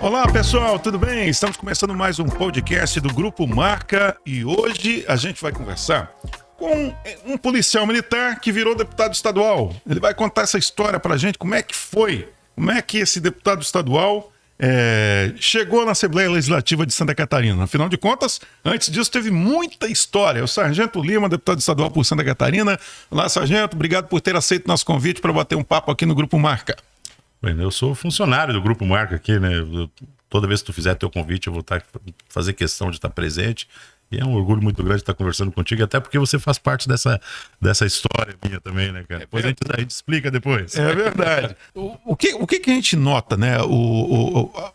Olá pessoal, tudo bem? Estamos começando mais um podcast do Grupo Marca e hoje a gente vai conversar com um policial militar que virou deputado estadual. Ele vai contar essa história pra gente, como é que foi, como é que esse deputado estadual chegou na Assembleia Legislativa de Santa Catarina. Afinal de contas, antes disso teve muita história. O Sargento Lima, deputado estadual por Santa Catarina. Olá, Sargento, obrigado por ter aceito nosso convite para bater um papo aqui no Grupo Marca. Bem, eu sou funcionário do Grupo Marca aqui, né? Toda vez que tu fizer teu convite, eu vou fazer questão de estar presente. E é um orgulho muito grande estar conversando contigo, até porque você faz parte dessa história minha também, né, cara? Depois a gente explica depois. É verdade. O que a gente nota, né?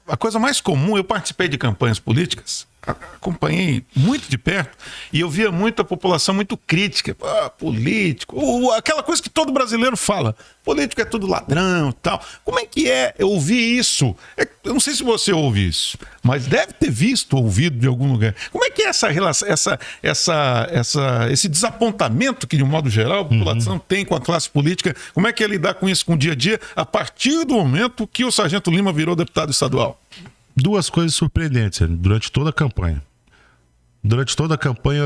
A coisa mais comum, eu participei de campanhas políticas, acompanhei muito de perto e eu via muita população muito crítica. Político, aquela coisa que todo brasileiro fala. Político é tudo ladrão e tal. Como é que é? Eu ouvi isso. Eu não sei se você ouve isso, mas deve ter visto, ouvido de algum lugar. Como é que é essa relação, esse desapontamento que, de um modo geral, a população tem com a classe política? Como é que é lidar com isso com o dia a dia a partir do momento que o Sargento Lima virou deputado estadual? Duas coisas surpreendentes durante toda a campanha. Durante toda a campanha,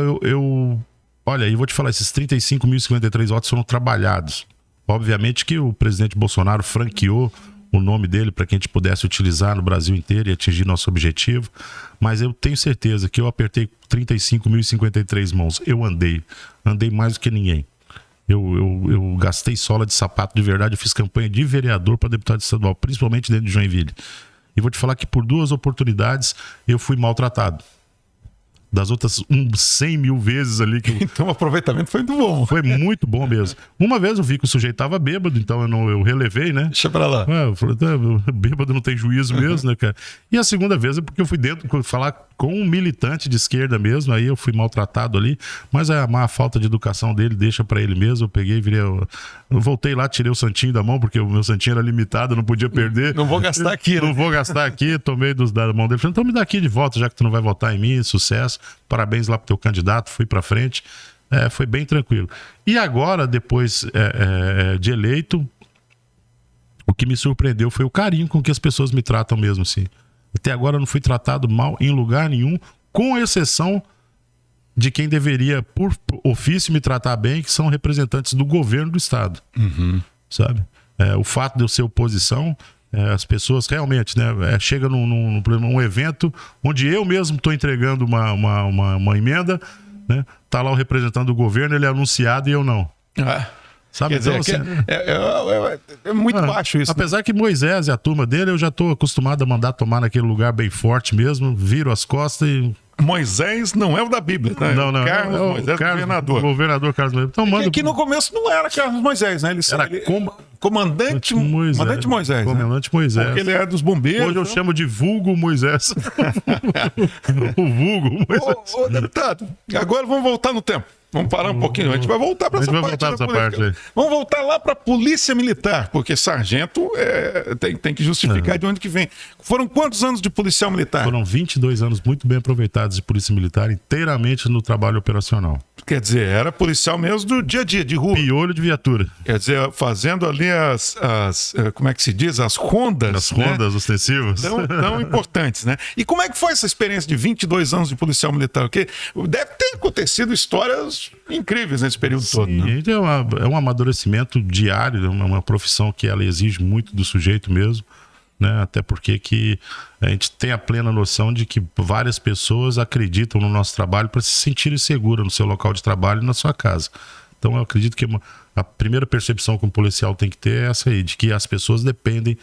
olha, eu vou te falar, esses 35.053 votos foram trabalhados. Obviamente que o presidente Bolsonaro franqueou o nome dele para que a gente pudesse utilizar no Brasil inteiro e atingir nosso objetivo, mas eu tenho certeza que eu apertei 35.053 mãos. Eu andei mais do que ninguém. Eu gastei sola de sapato de verdade, eu fiz campanha de vereador para deputado estadual, principalmente dentro de Joinville. E vou te falar que por 2 oportunidades eu fui maltratado. Das outras 100 mil vezes ali que Então o aproveitamento foi muito bom. Foi muito bom mesmo. Uma vez eu vi que o sujeito estava bêbado, então eu relevei, né? Deixa pra lá. Eu falei, bêbado não tem juízo mesmo, né, cara? E a segunda vez é porque eu fui dentro falar com um militante de esquerda mesmo, aí eu fui maltratado ali, mas a falta de educação dele deixa pra ele mesmo. Eu peguei, eu voltei lá, tirei o santinho da mão, porque o meu santinho era limitado, eu não podia perder. Não vou gastar aqui, né? Não vou gastar aqui, tomei da mão dele. Falei, então me dá aqui de volta, já que tu não vai votar em mim, sucesso. Parabéns lá pro teu candidato, fui pra frente. Foi bem tranquilo. E agora, depois de eleito, o que me surpreendeu foi o carinho com que as pessoas me tratam mesmo assim. Até agora eu não fui tratado mal em lugar nenhum, com exceção de quem deveria, por ofício, me tratar bem, que são representantes do governo do estado. Sabe? O fato de eu ser oposição, as pessoas realmente, né, chega num evento onde eu mesmo estou entregando uma emenda, né, tá lá o representante do governo, ele é anunciado e eu não. Sabe? Quer dizer, então, é muito baixo isso. Apesar que Moisés e a turma dele, eu já estou acostumado a mandar tomar naquele lugar bem forte mesmo, viro as costas e... Moisés não é o da Bíblia, né? Não. Carlos Moisés, governador. Governador Carlos Moisés. Então, manda... Que no começo não era Carlos Moisés, né? Ele era Comandante Moisés. Né? Comandante Moisés. Porque ele é dos bombeiros. Hoje eu chamo de vulgo Moisés. O vulgo Moisés. Ô, deputado, agora vamos voltar no tempo. Vamos parar um pouquinho. A gente vai voltar para essa parte. Vamos voltar lá para a Polícia Militar, porque sargento tem que justificar de onde que vem. Foram quantos anos de policial militar? Foram 22 anos muito bem aproveitados de Polícia Militar, inteiramente no trabalho operacional. Quer dizer, era policial mesmo do dia a dia, de rua. Piolho de viatura. Quer dizer, fazendo ali como é que se diz? As rondas. As rondas ostensivas. Tão importantes, né? E como é que foi essa experiência de 22 anos de policial militar? Porque deve ter acontecido histórias incríveis nesse período todo, né? É um amadurecimento diário, é uma profissão que ela exige muito do sujeito mesmo, né? Até porque que a gente tem a plena noção de que várias pessoas acreditam no nosso trabalho para se sentirem seguras no seu local de trabalho e na sua casa. Então eu acredito que a primeira percepção que um policial tem que ter é essa aí, de que as pessoas dependem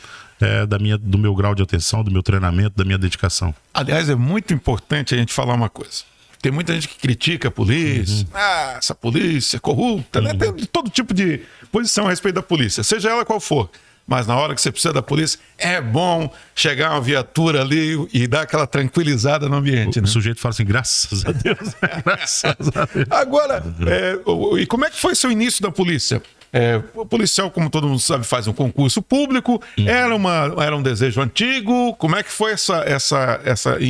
do meu grau de atenção, do meu treinamento, da minha dedicação. Aliás, é muito importante a gente falar uma coisa. Tem muita gente que critica a polícia. Essa polícia é corrupta, né? Tem todo tipo de posição a respeito da polícia, seja ela qual for. Mas na hora que você precisa da polícia, é bom chegar uma viatura ali e dar aquela tranquilizada no ambiente. O sujeito fala assim, graças a Deus. Graças a Deus. Agora, e como é que foi seu início da polícia? O policial, como todo mundo sabe, faz um concurso público. Era um desejo antigo. Como é que foi essa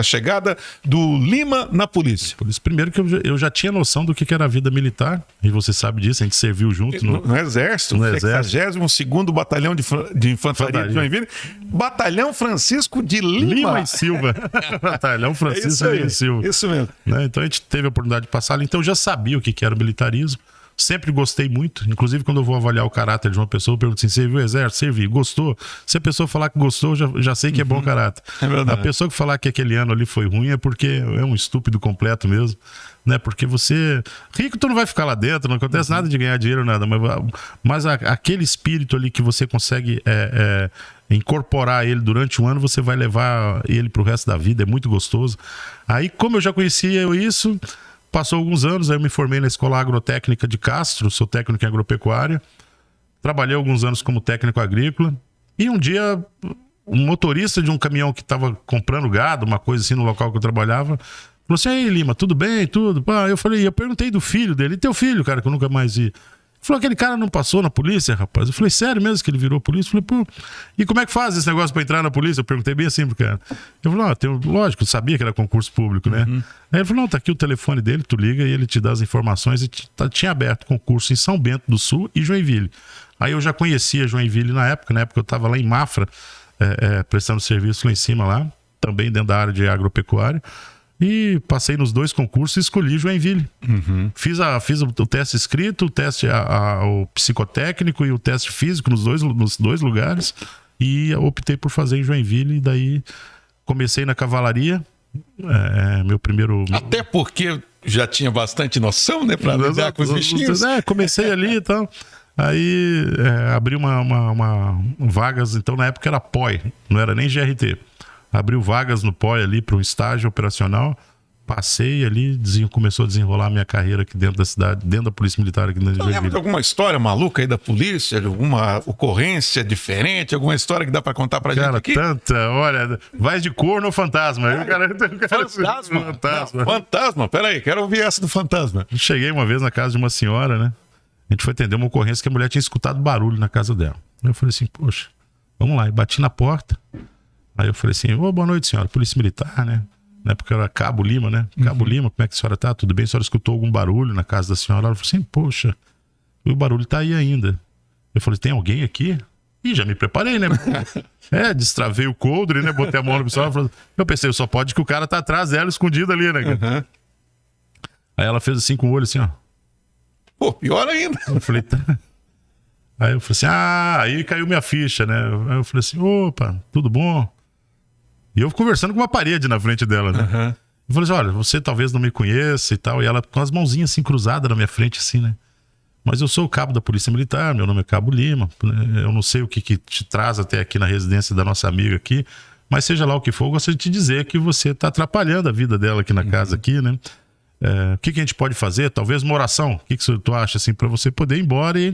chegada do Lima na polícia? Por isso, primeiro que eu já tinha noção do que era a vida militar, e você sabe disso, a gente serviu junto no Exército, 62º Batalhão de Infantaria de Joinville, Batalhão Francisco de Lima e Silva. Batalhão Francisco de Lima e Silva. Isso mesmo. Né? Então a gente teve a oportunidade de passar ali, então eu já sabia o que era o militarismo. Sempre gostei muito, inclusive quando eu vou avaliar o caráter de uma pessoa, eu pergunto assim: serviu o exército? Servi. Gostou? Se a pessoa falar que gostou, já sei que é bom caráter. É verdade. A pessoa que falar que aquele ano ali foi ruim é porque é um estúpido completo mesmo, né? Porque você... Rico tu não vai ficar lá dentro, não acontece nada de ganhar dinheiro, nada, mas aquele espírito ali que você consegue incorporar ele durante um ano, você vai levar ele pro resto da vida, é muito gostoso. Aí, como eu já conhecia isso... Passou alguns anos, aí eu me formei na Escola Agrotécnica de Castro, sou técnico em agropecuária. Trabalhei alguns anos como técnico agrícola. E um dia, um motorista de um caminhão que estava comprando gado, uma coisa assim no local que eu trabalhava, falou assim: "Aí, Lima, tudo bem? Tudo?" Eu perguntei do filho dele. "E teu filho, cara, que eu nunca mais vi?" Falou: "Aquele cara não passou na polícia, rapaz." Eu falei: "Sério mesmo que ele virou polícia?" Eu falei: "Pô, e como é que faz esse negócio pra entrar na polícia?" Eu perguntei bem assim pro cara. Eu falei: lógico, eu sabia que era concurso público, né? Aí ele falou: "Não, tá aqui o telefone dele, tu liga e ele te dá as informações." E tinha aberto concurso em São Bento do Sul e Joinville. Aí eu já conhecia Joinville na época eu tava lá em Mafra, prestando serviço lá em cima, lá, também dentro da área de agropecuária. E passei nos 2 concursos e escolhi Joinville. Fiz o teste escrito, o teste o psicotécnico e o teste físico nos dois lugares. E optei por fazer em Joinville. E daí comecei na cavalaria. Meu primeiro... Até porque já tinha bastante noção, né? Pra lidar com os bichinhos. Comecei ali e tal. Aí abri uma vagas. Então na época era POI, não era nem GRT. Abriu vagas no POI ali para um estágio operacional. Passei ali, começou a desenrolar a minha carreira aqui dentro da cidade, dentro da Polícia Militar aqui dentro de Joinville. Lembra de alguma história maluca aí da polícia? De alguma ocorrência diferente? Alguma história que dá para contar pra gente aqui? Tanta, olha, vai de corno ou fantasma? Fantasma. Fantasma, peraí, quero ouvir essa do fantasma. Cheguei uma vez na casa de uma senhora, né? A gente foi atender uma ocorrência que a mulher tinha escutado barulho na casa dela. Eu falei assim: "Poxa, vamos lá." E bati na porta. Aí eu falei assim: "Boa noite, senhora, Polícia Militar, né?" Na época era Cabo Lima, né? Cabo Lima, como é que a senhora tá? Tudo bem? A senhora escutou algum barulho na casa da senhora? Ela falou assim: "Poxa, o barulho tá aí ainda." Eu falei: "Tem alguém aqui?" E já me preparei, né? Destravei o coldre, né? Botei a mão no pessoal. Eu pensei: só pode que o cara tá atrás dela, escondido ali, né? Aí ela fez assim com o olho, assim, ó. Pô, pior ainda. Eu falei: "Tá." Aí eu falei assim: aí caiu minha ficha, né? Aí eu falei assim: "Opa, tudo bom?" E eu conversando com uma parede na frente dela, né? Eu falei assim: "Olha, você talvez não me conheça e tal." E ela com as mãozinhas assim cruzadas na minha frente, assim, né? "Mas eu sou o cabo da Polícia Militar, meu nome é Cabo Lima. Eu não sei o que te traz até aqui na residência da nossa amiga aqui, mas seja lá o que for, eu gostaria de te dizer que você tá atrapalhando a vida dela aqui na casa aqui, né? O que a gente pode fazer? Talvez uma oração. O que tu acha, assim, pra você poder ir embora e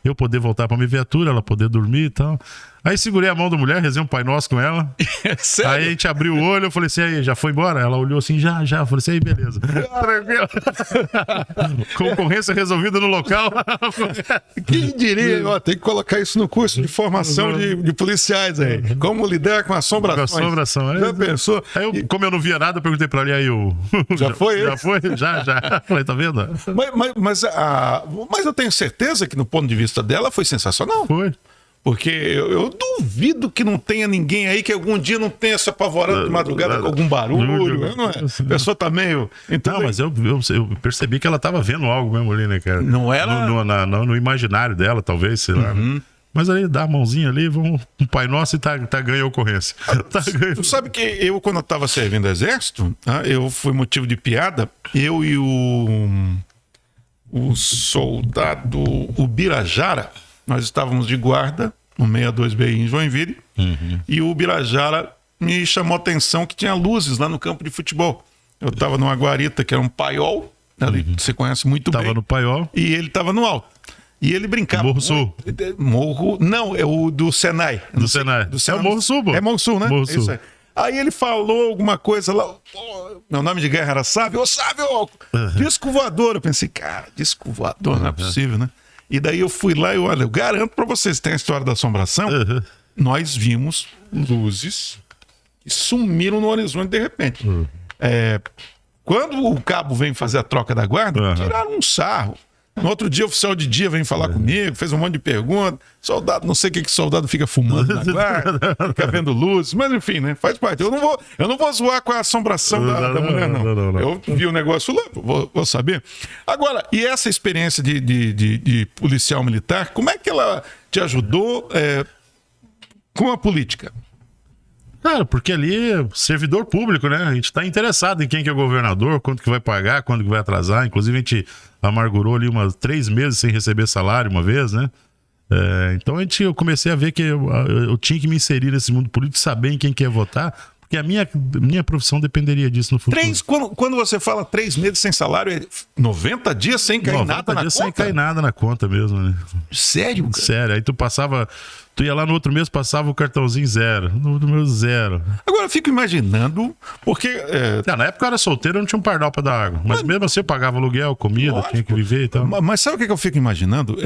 eu poder voltar pra minha viatura, ela poder dormir e tal." Aí segurei a mão da mulher, rezei um Pai Nosso com ela. Sério? Aí a gente abriu o olho, eu falei assim: "Aí, já foi embora?" Ela olhou assim: já. Eu falei assim: "Aí, beleza." Tranquilo. Concorrência resolvida no local. Quem diria? Ó, tem que colocar isso no curso de formação de policiais aí. Como lidar com assombrações. Com assombração. Já pensou? Aí como eu não via nada, eu perguntei pra ela: "Aí, Já foi? Já foi? Já. Falei: "Tá vendo?" Mas eu tenho certeza que no ponto de vista dela foi sensacional. Foi. Porque eu duvido que não tenha ninguém aí que algum dia não tenha se apavorado de madrugada com algum barulho, não é? A pessoa tá meio... Então, não, mas eu percebi que ela tava vendo algo mesmo ali, né, cara? Não era? No imaginário dela, talvez, sei lá. Né? Mas aí dá a mãozinha ali, vamos um Pai Nosso e tá ganho a ocorrência. Tu sabe que eu, quando eu tava servindo o exército, eu fui motivo de piada, eu e o soldado Ubirajara, nós estávamos de guarda no 62BI em Joinville, e o Ubirajara me chamou a atenção que tinha luzes lá no campo de futebol. Eu estava numa guarita que era um paiol, ali, você conhece muito bem. Tava no paiol. E ele estava no alto. E ele brincava. Morro Sul. Morro. Não, é o do Senai. Do Senai. É o Morro Sul, pô. É Morro Sul, né? Morro Sul. Isso aí. Aí ele falou alguma coisa lá. Meu nome de guerra era Sávio. Ô, Sávio! Disco voador. Eu pensei, cara, disco voador não é possível, né? E daí eu fui lá e olha, eu garanto para vocês, tem a história da assombração, nós vimos luzes que sumiram no horizonte de repente. Quando o cabo vem fazer a troca da guarda, tiraram um sarro. No outro dia, o oficial de dia vem falar comigo, fez um monte de perguntas. Soldado, não sei o que soldado fica fumando na guarda, fica vendo luzes, mas enfim, né? Faz parte. Eu não vou zoar com a assombração da mulher, não. Eu vi o negócio lá, vou saber. Agora, e essa experiência de policial militar, como é que ela te ajudou com a política? Cara, porque ali é servidor público, né? A gente está interessado em quem que é o governador, quanto que vai pagar, quando que vai atrasar. Inclusive, a gente amargurou ali 3 meses sem receber salário uma vez, né? Então eu comecei a ver que eu tinha que me inserir nesse mundo político, saber em quem que ia votar, porque a minha profissão dependeria disso no futuro. Quando você fala 3 meses sem salário, é 90 dias sem cair nada na conta? 90 dias sem cair nada na conta mesmo, né? Sério, cara? Sério. Aí tu ia lá no outro mês, passava o cartãozinho 0. No outro mês 0. Agora eu fico imaginando, porque... na época eu era solteiro, eu não tinha um pardal pra dar água. Mas mesmo assim eu pagava aluguel, comida, lógico, tinha que viver e tal. Mas sabe o que eu fico imaginando?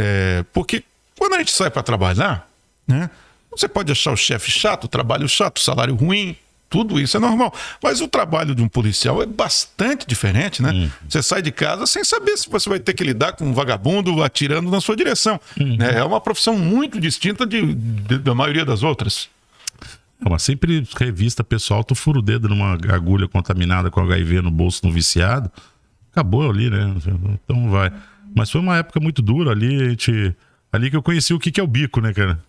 Porque quando a gente sai pra trabalhar, né? Você pode achar o chefe chato, o trabalho chato, o salário ruim, tudo isso é normal. Mas o trabalho de um policial é bastante diferente, né? Você sai de casa sem saber se você vai ter que lidar com um vagabundo atirando na sua direção. É uma profissão muito distinta da maioria das outras. Mas sempre revista pessoal, tu fura o dedo numa agulha contaminada com HIV no bolso de um viciado, acabou ali, né? Então vai. Mas foi uma época muito dura ali, ali que eu conheci o que é o bico, né, cara?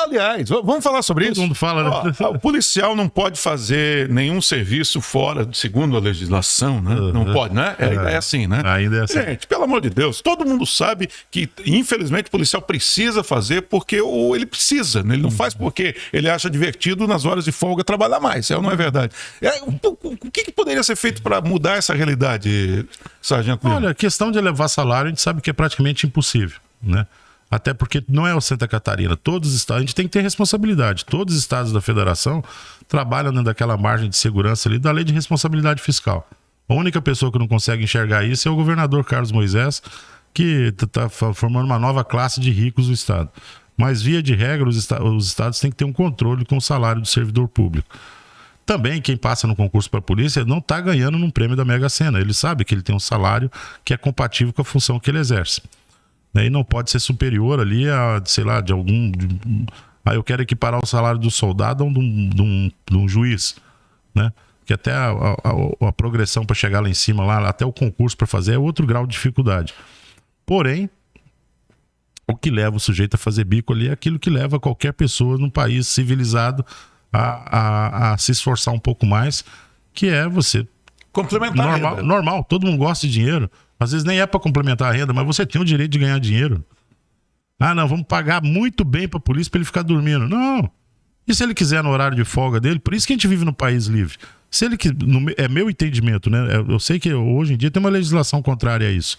Aliás, vamos falar sobre isso. Todo mundo fala, né? O policial não pode fazer nenhum serviço fora, segundo a legislação, né? Não pode, né? É assim, né? Ainda é assim. Gente, pelo amor de Deus, todo mundo sabe que, infelizmente, o policial precisa fazer porque ele precisa, né? Ele não faz porque ele acha divertido nas horas de folga trabalhar mais. Não é verdade. O que poderia ser feito para mudar essa realidade, Sargento Lima? Olha, a questão de elevar salário, a gente sabe que é praticamente impossível, né? Até porque não é o Santa Catarina. Todos os estados, a gente tem que ter responsabilidade. Todos os estados da federação trabalham dentro daquela margem de segurança ali da lei de responsabilidade fiscal. A única pessoa que não consegue enxergar isso é o governador Carlos Moisés, que está formando uma nova classe de ricos do estado. Mas, via de regra, os estados têm que ter um controle com o salário do servidor público. Também, quem passa no concurso para a polícia não está ganhando num prêmio da Mega Sena. Ele sabe que ele tem um salário que é compatível com a função que ele exerce. E não pode ser superior ali a, sei lá, de algum... eu quero equiparar o salário do soldado a de um juiz, né? Que até a progressão para chegar lá em cima, até o concurso para fazer é outro grau de dificuldade. Porém, o que leva o sujeito a fazer bico ali é aquilo que leva qualquer pessoa num país civilizado a se esforçar um pouco mais, que é você... Complementar. Normal, todo mundo gosta de dinheiro. Às vezes nem é para complementar a renda, mas você tem o direito de ganhar dinheiro. Não, vamos pagar muito bem para a polícia para ele ficar dormindo. Não. E se ele quiser no horário de folga dele? Por isso que a gente vive no país livre. Se ele é meu entendimento, né? Eu sei que hoje em dia tem uma legislação contrária a isso,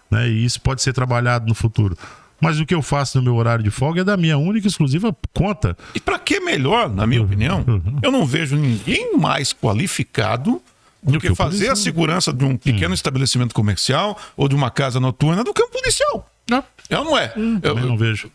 né? E isso pode ser trabalhado no futuro. Mas o que eu faço no meu horário de folga é da minha única e exclusiva conta. E para que melhor, na minha opinião, eu não vejo ninguém mais qualificado do que fazer a segurança de um pequeno estabelecimento comercial ou de uma casa noturna do que um policial. Eu não é. Eu não vejo.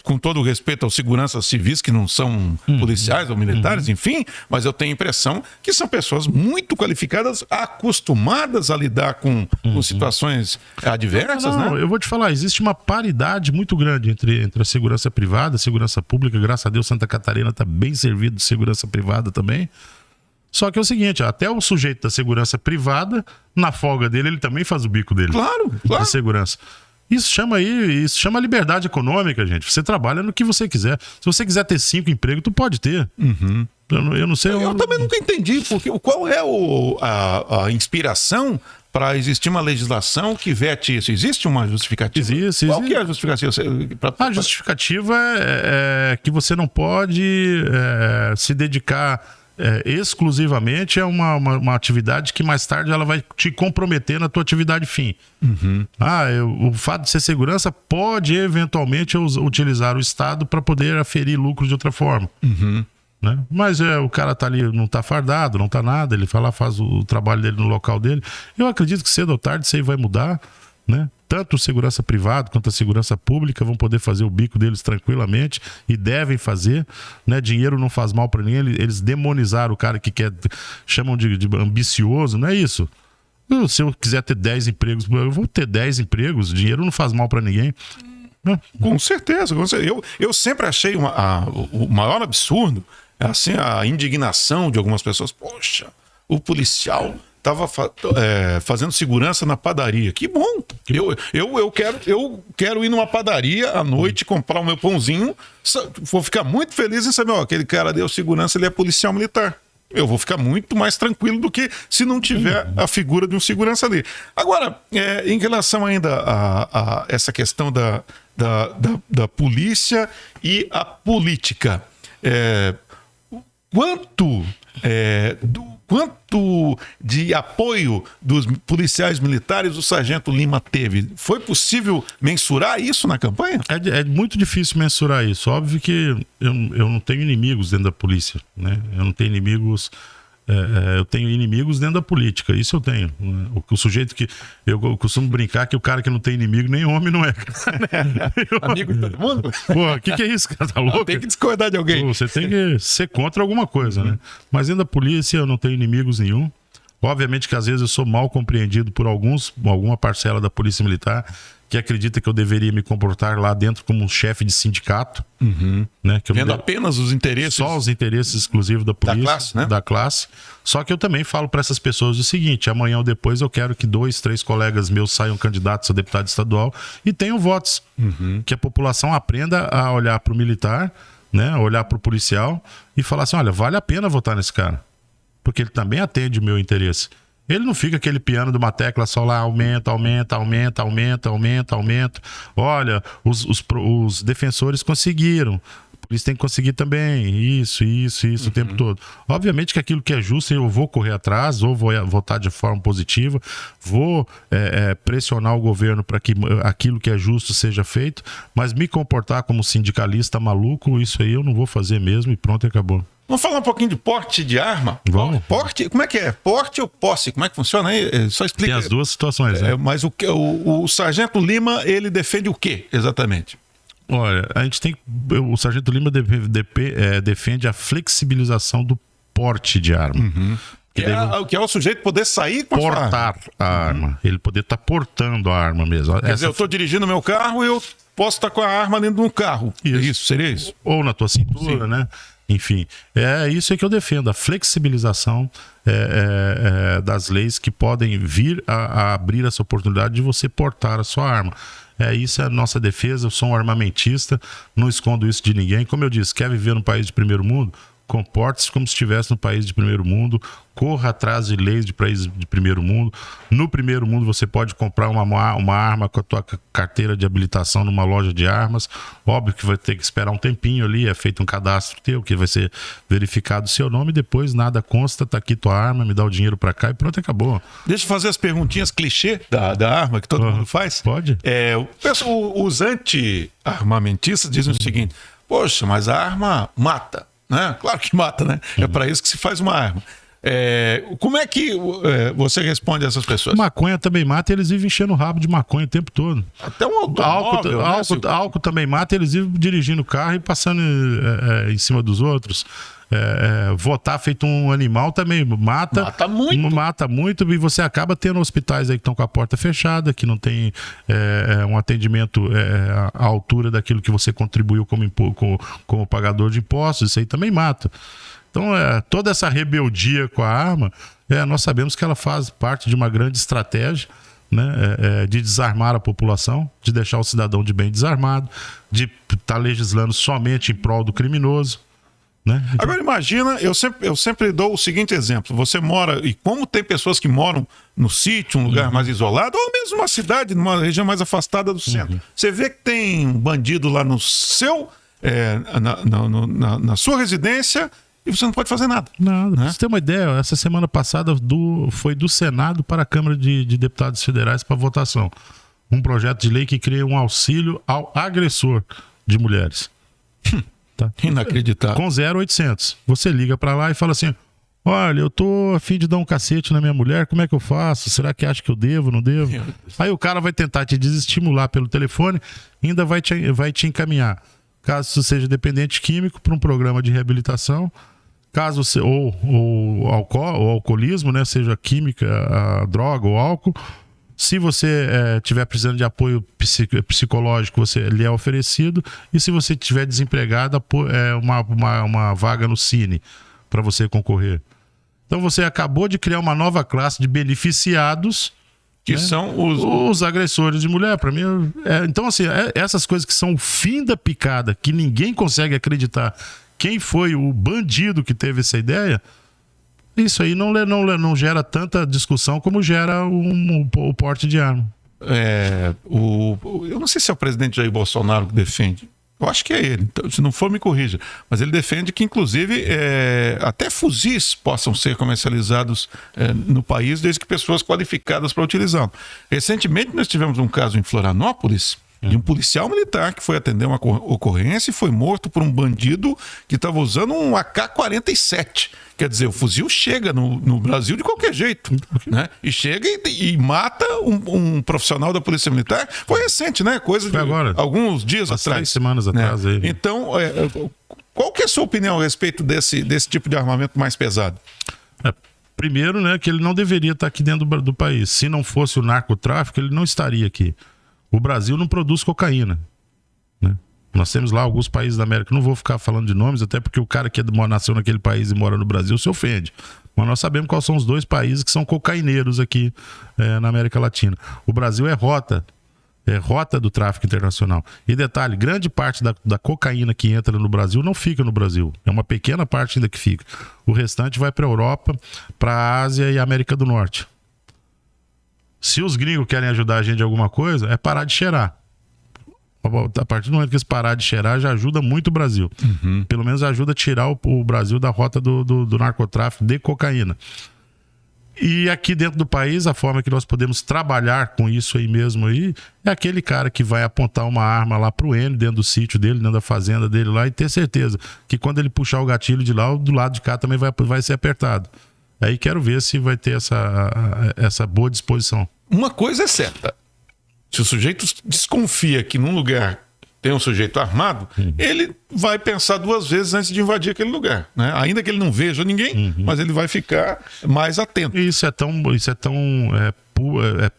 Com todo o respeito aos seguranças civis, que não são policiais ou militares, enfim, mas eu tenho a impressão que são pessoas muito qualificadas, acostumadas a lidar com situações adversas, né? Eu vou te falar, existe uma paridade muito grande entre a segurança privada e a segurança pública. Graças a Deus, Santa Catarina está bem servido de segurança privada também. Só que é o seguinte, até o sujeito da segurança privada, na folga dele, ele também faz o bico dele. Claro. Da segurança. Isso chama liberdade econômica, gente. Você trabalha no que você quiser. Se você quiser ter 5 empregos, tu pode ter. Eu não sei... Eu também nunca entendi qual é a inspiração para existir uma legislação que vete isso. Existe uma justificativa? Existe. Qual que é a justificativa? A justificativa é que você não pode se dedicar... exclusivamente é uma atividade que mais tarde ela vai te comprometer na tua atividade fim. O fato de ser segurança pode eventualmente utilizar o Estado para poder aferir lucros de outra forma. Né? Mas o cara tá ali, não tá fardado, não tá nada, ele vai lá, faz o trabalho dele no local dele. Eu acredito que cedo ou tarde isso aí vai mudar, né? tanto o segurança privado quanto a segurança pública vão poder fazer o bico deles tranquilamente e devem fazer, né? Dinheiro não faz mal para ninguém. Eles demonizaram o cara que quer, chamam de ambicioso, não é isso? Se eu quiser ter 10 empregos, eu vou ter 10 empregos, dinheiro não faz mal para ninguém. Com certeza, com certeza. Eu sempre achei o maior absurdo, assim, a indignação de algumas pessoas. Poxa, o policial estava fazendo segurança na padaria. Que bom! Eu quero ir numa padaria à noite, comprar o meu pãozinho. Vou ficar muito feliz em saber, aquele cara deu segurança, ele é policial militar. Eu vou ficar muito mais tranquilo do que se não tiver a figura de um segurança ali. Agora, em relação ainda a essa questão da polícia e a política, quanto de apoio dos policiais militares o Sargento Lima teve? Foi possível mensurar isso na campanha? É muito difícil mensurar isso. Óbvio que eu não tenho inimigos dentro da polícia, né? Eu não tenho inimigos... eu tenho inimigos dentro da política, isso eu tenho. O sujeito que... Eu costumo brincar que o cara que não tem inimigo, nem homem não é. Amigo de todo mundo? Pô, o que é isso, cara? Tá louco? Tem que discordar de alguém. Pô, você tem que ser contra alguma coisa, né? Mas dentro da polícia eu não tenho inimigos nenhum. Obviamente que às vezes eu sou mal compreendido por alguma parcela da polícia militar que acredita que eu deveria me comportar lá dentro como um chefe de sindicato, né? Que eu vendo apenas os interesses... Só os interesses exclusivos da polícia, da classe, né? Da classe. Só que eu também falo para essas pessoas o seguinte: amanhã ou depois eu quero que 2, 3 colegas meus saiam candidatos a deputado estadual e tenham votos. Que a população aprenda a olhar para o militar, né? A olhar para o policial e falar assim: olha, vale a pena votar nesse cara, porque ele também atende o meu interesse. Ele não fica aquele piano de uma tecla só lá, aumenta. Olha, os defensores conseguiram. Por isso tem que conseguir também. Isso o tempo todo. Obviamente que aquilo que é justo eu vou correr atrás, ou vou votar de forma positiva, vou pressionar o governo para que aquilo que é justo seja feito, mas me comportar como sindicalista maluco, isso aí eu não vou fazer mesmo e pronto, acabou. Vamos falar um pouquinho de porte de arma? Vamos. Porte, como é que é? Porte ou posse? Como é que funciona aí? Só explica. Tem as duas situações, né? Mas o Sargento Lima, ele defende o quê, exatamente? Olha, a gente tem... O Sargento Lima defende a flexibilização do porte de arma. Que é o sujeito poder sair com portar a arma. Ele poder estar portando a arma mesmo. Quer dizer, eu estou dirigindo meu carro e eu posso estar com a arma dentro de um carro. Isso, seria isso? Ou na tua cintura, né? Enfim, é isso que eu defendo, a flexibilização das leis que podem vir a abrir essa oportunidade de você portar a sua arma. Isso é a nossa defesa. Eu sou um armamentista, não escondo isso de ninguém. Como eu disse, quer viver num país de primeiro mundo? Comporte-se como se estivesse no país de primeiro mundo, corra atrás de leis de países de primeiro mundo. No primeiro mundo você pode comprar uma arma com a tua carteira de habilitação numa loja de armas. Óbvio que vai ter que esperar um tempinho ali, é feito um cadastro teu, que vai ser verificado o seu nome, depois nada consta, tá aqui tua arma, me dá o dinheiro pra cá e pronto, acabou. Deixa eu fazer as perguntinhas clichê da arma que todo mundo faz. Pode. Os anti-armamentistas dizem o seguinte: poxa, mas a arma mata. Né? Claro que mata, né? É para isso que se faz uma arma. Como é que você responde a essas pessoas? Maconha também mata e eles vivem enchendo o rabo de maconha o tempo todo. Até um automóvel, álcool também mata e eles vivem dirigindo o carro e passando em cima dos outros. Votar feito um animal também mata muito e você acaba tendo hospitais aí que estão com a porta fechada, que não tem um atendimento à altura daquilo que você contribuiu como pagador de impostos. Isso aí também mata. Então toda essa rebeldia com a arma, nós sabemos que ela faz parte de uma grande estratégia, né, de desarmar a população, de deixar o cidadão de bem desarmado, de estar legislando somente em prol do criminoso. Né? Agora imagina, eu sempre dou o seguinte exemplo: você mora, e como tem pessoas que moram no sítio, um lugar mais isolado, ou mesmo uma cidade, numa região mais afastada do centro, você vê que tem um bandido lá no seu na sua residência e você não pode fazer nada. Nada. Né? Pra você ter uma ideia, essa semana passada foi do Senado para a Câmara de Deputados Federais para votação um projeto de lei que cria um auxílio ao agressor de mulheres. Tá? Inacreditável. Com 0800. Você liga para lá e fala assim: Olha, eu tô a fim de dar um cacete na minha mulher, como é que eu faço? Será que acha que eu devo, não devo? Aí o cara vai tentar te desestimular pelo telefone, ainda vai te encaminhar, caso você seja dependente químico, para um programa de reabilitação, caso você, ou alcoolismo, né? Seja química, a droga ou álcool. Se você estiver precisando de apoio psicológico, você lhe é oferecido. E se você estiver desempregado, uma vaga no Cine para você concorrer. Então você acabou de criar uma nova classe de beneficiados, que, né, são os agressores de mulher. Para mim, então assim, essas coisas que são o fim da picada, que ninguém consegue acreditar quem foi o bandido que teve essa ideia. Isso aí não gera tanta discussão como gera o porte de arma. Eu não sei se é o presidente Jair Bolsonaro que defende. Eu acho que é ele. Então, se não for, me corrija. Mas ele defende que, inclusive, até fuzis possam ser comercializados no país, desde que pessoas qualificadas para utilizá-lo. Recentemente, nós tivemos um caso em Florianópolis, de um policial militar que foi atender uma ocorrência e foi morto por um bandido que estava usando um AK-47. Quer dizer, o fuzil chega no Brasil de qualquer jeito, né? E chega e mata um profissional da Polícia Militar. Foi recente, né? Coisa de agora, alguns dias atrás. 3 semanas atrás. Aí. Então, qual que é a sua opinião a respeito desse tipo de armamento mais pesado? Primeiro, né, que ele não deveria estar aqui dentro do país. Se não fosse o narcotráfico, ele não estaria aqui. O Brasil não produz cocaína, né? Nós temos lá alguns países da América, não vou ficar falando de nomes, até porque o cara que nasceu naquele país e mora no Brasil se ofende. Mas nós sabemos quais são os 2 países que são cocaineiros aqui na América Latina. O Brasil é rota do tráfico internacional. E detalhe, grande parte da cocaína que entra no Brasil não fica no Brasil. É uma pequena parte ainda que fica. O restante vai para a Europa, para a Ásia e a América do Norte. Se os gringos querem ajudar a gente em alguma coisa, é parar de cheirar. A partir do momento que eles parar de cheirar, já ajuda muito o Brasil. Uhum. Pelo menos ajuda a tirar o Brasil da rota do narcotráfico de cocaína. E aqui dentro do país, a forma que nós podemos trabalhar com isso aí mesmo aí, é aquele cara que vai apontar uma arma lá pro N, dentro do sítio dele, dentro da fazenda dele lá, e ter certeza que quando ele puxar o gatilho de lá, do lado de cá também vai ser apertado. Aí quero ver se vai ter essa boa disposição. Uma coisa é certa. Se o sujeito desconfia que num lugar tem um sujeito armado, ele vai pensar 2 vezes antes de invadir aquele lugar, né? Ainda que ele não veja ninguém, mas ele vai ficar mais atento. E isso é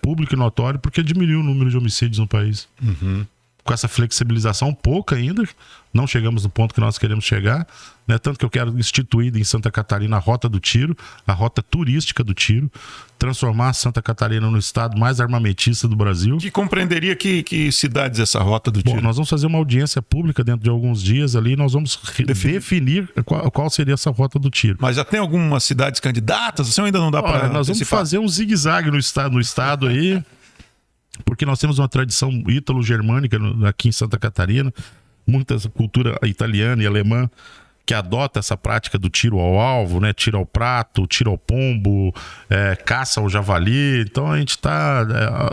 público e notório porque diminuiu o número de homicídios no país. Uhum. Com essa flexibilização, pouca ainda, não chegamos no ponto que nós queremos chegar, né? Tanto que eu quero instituir em Santa Catarina a Rota do Tiro, a rota turística do tiro, transformar Santa Catarina no estado mais armamentista do Brasil. Que compreenderia que cidades essa Rota do Tiro? Bom, nós vamos fazer uma audiência pública dentro de alguns dias ali, nós vamos definir qual seria essa Rota do Tiro. Mas já tem algumas cidades candidatas? Você ainda não dá para nós vamos fazer um zigue-zague no estado aí, porque nós temos uma tradição ítalo-germânica aqui em Santa Catarina, muita cultura italiana e alemã que adota essa prática do tiro ao alvo, né? Tiro ao prato, tiro ao pombo, caça ao javali. Então a gente está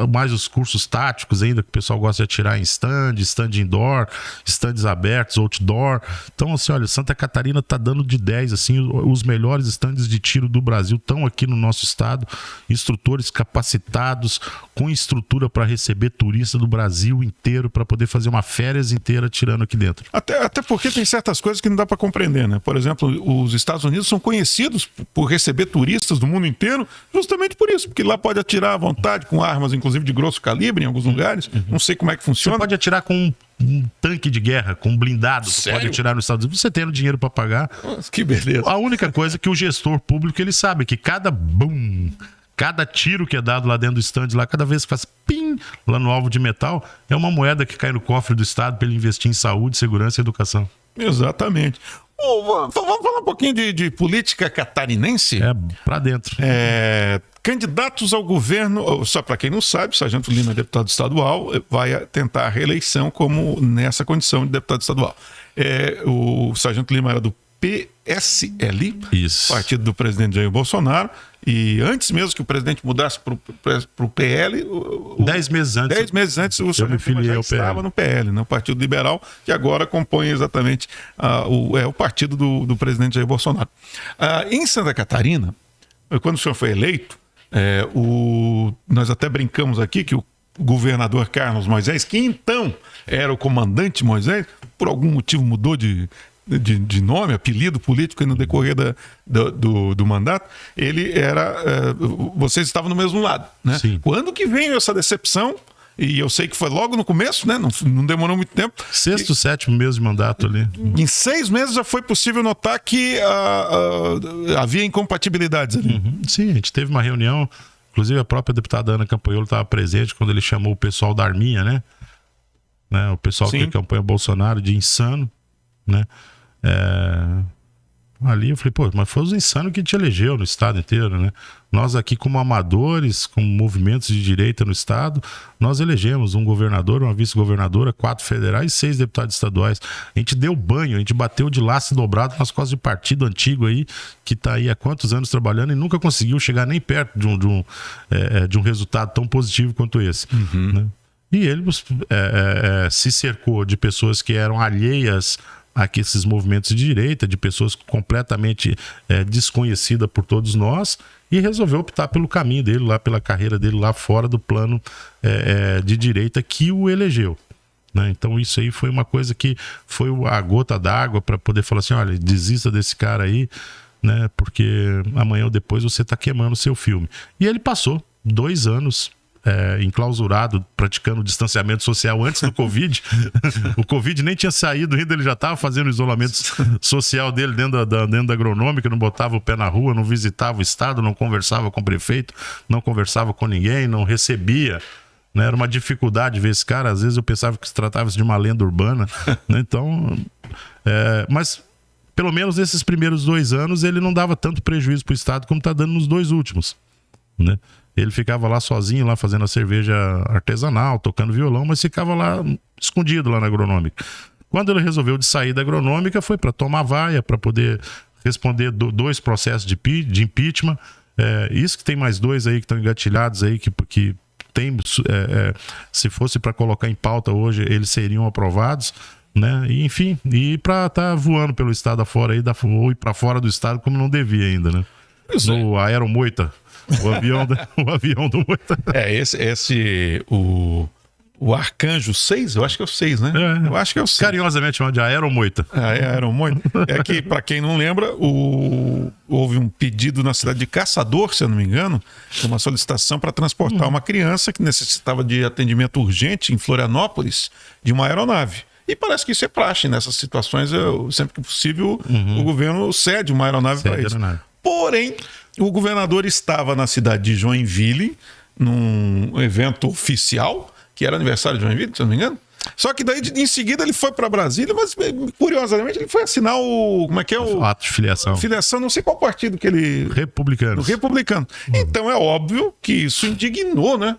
mais os cursos táticos ainda, que o pessoal gosta de atirar em stand indoor, stands abertos, outdoor. Então assim, olha, Santa Catarina está dando de 10, assim, os melhores stands de tiro do Brasil estão aqui no nosso estado, instrutores capacitados, com estrutura para receber turista do Brasil inteiro, para poder fazer uma férias inteira tirando aqui dentro. Até porque tem certas coisas que não dá para compreender, né? Por exemplo, os Estados Unidos são conhecidos por receber turistas do mundo inteiro justamente por isso, porque lá pode atirar à vontade com armas, inclusive de grosso calibre em alguns lugares. Não sei como é que funciona. Você pode atirar com um tanque de guerra, com um blindado. Sério? Você pode atirar nos Estados Unidos, você tendo dinheiro para pagar. Nossa, que beleza. A única coisa é que o gestor público, ele sabe que cada tiro que é dado lá dentro do stand, lá, cada vez que faz pim lá no alvo de metal, é uma moeda que cai no cofre do Estado para ele investir em saúde, segurança e educação. Exatamente. Vamos falar um pouquinho de política catarinense? Para dentro. Candidatos ao governo, só para quem não sabe, o Sargento Lima é deputado estadual, vai tentar a reeleição como nessa condição de deputado estadual. O Sargento Lima era do PSL, Isso. partido do presidente Jair Bolsonaro. E antes mesmo que o presidente mudasse para o PL... 10 meses antes. 10 meses antes, o senhor já estava no PL, né? O Partido Liberal, que agora compõe exatamente o partido do presidente Jair Bolsonaro. Em Santa Catarina, quando o senhor foi eleito, nós até brincamos aqui que o governador Carlos Moisés, que então era o comandante Moisés, por algum motivo mudou de nome, apelido político no decorrer do mandato, ele era... vocês estavam no mesmo lado, né? Sim. Quando que veio essa decepção? E eu sei que foi logo no começo, né? Não demorou muito tempo. Sexto, sétimo mês de mandato ali. Em 6 meses já foi possível notar que havia incompatibilidades ali. Uhum. Sim, a gente teve uma reunião, inclusive a própria deputada Ana Campanholo estava presente quando ele chamou o pessoal da Arminha, né? O pessoal Sim. que acompanha o Bolsonaro de insano, né? Ali eu falei, pô, mas foi os insanos que te elegeu no estado inteiro, né? Nós aqui como amadores, como movimentos de direita no estado, nós elegemos um governador, uma vice-governadora, 4 federais e 6 deputados estaduais. A gente deu banho, a gente bateu de laço dobrado nas costas de partido antigo aí, que tá aí há quantos anos trabalhando e nunca conseguiu chegar nem perto de um resultado tão positivo quanto esse, né? E ele se cercou de pessoas que eram alheias a esses movimentos de direita, de pessoas completamente desconhecidas por todos nós, e resolveu optar pelo caminho dele, lá pela carreira dele, lá fora do plano de direita que o elegeu, né? Então isso aí foi uma coisa que foi a gota d'água para poder falar assim, olha, desista desse cara aí, né? Porque amanhã ou depois você está queimando o seu filme. E ele passou 2 anos enclausurado, praticando distanciamento social antes do Covid. O Covid nem tinha saído ainda, ele já estava fazendo o isolamento social dele dentro da agronômica, não botava o pé na rua, não visitava o estado, não conversava com o prefeito, não conversava com ninguém, não recebia, né? Era uma dificuldade ver esse cara. Às vezes eu pensava que se tratava de uma lenda urbana, né? Então, mas pelo menos nesses primeiros 2 anos ele não dava tanto prejuízo para o estado como está dando nos 2 últimos, né? Ele ficava lá sozinho, lá fazendo a cerveja artesanal, tocando violão, mas ficava lá escondido lá na agronômica. Quando ele resolveu de sair da agronômica, foi para tomar vaia, para poder responder 2 processos de impeachment. Isso que tem mais 2 aí que estão engatilhados aí, que tem, se fosse para colocar em pauta hoje, eles seriam aprovados, né? E, enfim, e para estar voando pelo estado afora aí, ou ir para fora do estado como não devia ainda, né? No Aeromoita. O avião do Moita. O Arcanjo 6, eu acho que é o 6, né? Eu acho que é o 6. Carinhosamente chamado de Aeromoita. Aeromoita. É que, para quem não lembra, houve um pedido na cidade de Caçador, se eu não me engano, uma solicitação para transportar uma criança que necessitava de atendimento urgente em Florianópolis, de uma aeronave. E parece que isso é praxe nessas situações. Sempre que possível, o governo cede uma aeronave para isso. Porém, o governador estava na cidade de Joinville, num evento oficial, que era aniversário de Joinville, se eu não me engano. Só que daí, em seguida, ele foi para Brasília, mas, curiosamente, ele foi assinar o... Como é que é o... ato de filiação. Filiação, não sei qual partido que ele... Republicano. Então, é óbvio que isso indignou, né?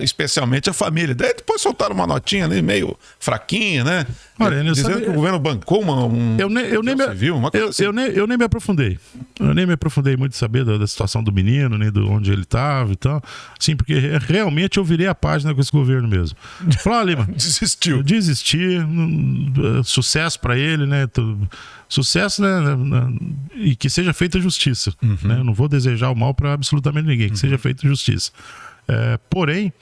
Especialmente a família. Daí depois soltaram uma notinha ali meio fraquinha, né? Olha, dizendo que o governo bancou eu nem me aprofundei. Eu nem me aprofundei muito em saber da situação do menino, nem de onde ele estava e tal. Sim, porque realmente eu virei a página com esse governo mesmo. Falei, Lima, Desisti. Sucesso para ele, né? Sucesso, né? E que seja feita justiça. Né? Eu não vou desejar o mal para absolutamente ninguém, que seja feita justiça. Porém,